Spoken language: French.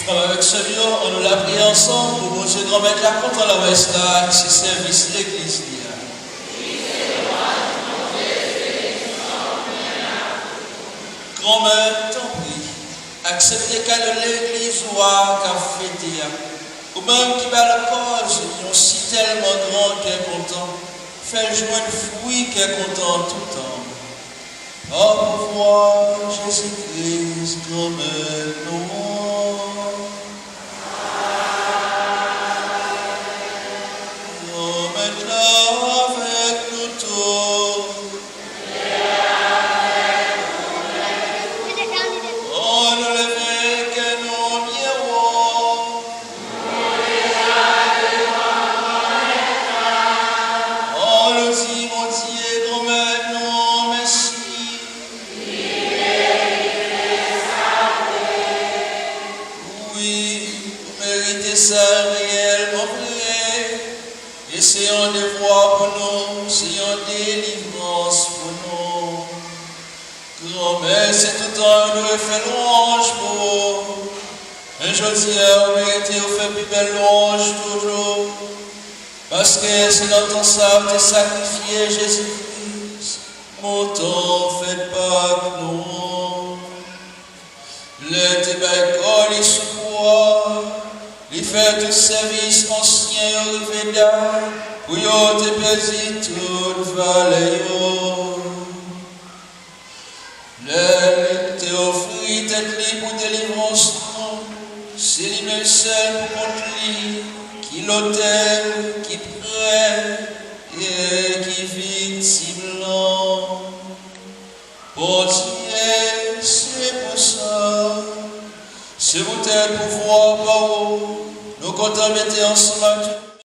Avec ce lieu, on nous l'a pris ensemble pour bon Dieu grand mettre la contre la ouest là, c'est service l'église. Grand-mère, t'en prie, acceptez qu'à l'église ou à fêter, ou même qui va la cause, ils ont si tellement grand qu'elle est content, fait joindre fruit qu'elle est content tout le temps. Oh, pour moi, Jésus-Christ, grand-mère, non. Essayons de voir pour nous, essayons délivrance pour nous. Grand-mère, c'est tout le temps nous fait louange pour vous. Un jour d'hier, vous méritez, vous fait plus belle louange toujours. Parce que c'est dans ton sang que tu sacrifié Jésus-Christ. Mon temps, faites pas que nous. Le débat il secours. Il fait tout service ancien et reveda, pour yon te pesi toute vallée. Le te offrit tête li pour délivrance, c'est lui-même seul pour contre lui, qui l'autel, qui prête et qui victime. Bon Dieu, c'est pour ça. C'est vous tel pouvoir par vous, nous comptons mettre ensemble.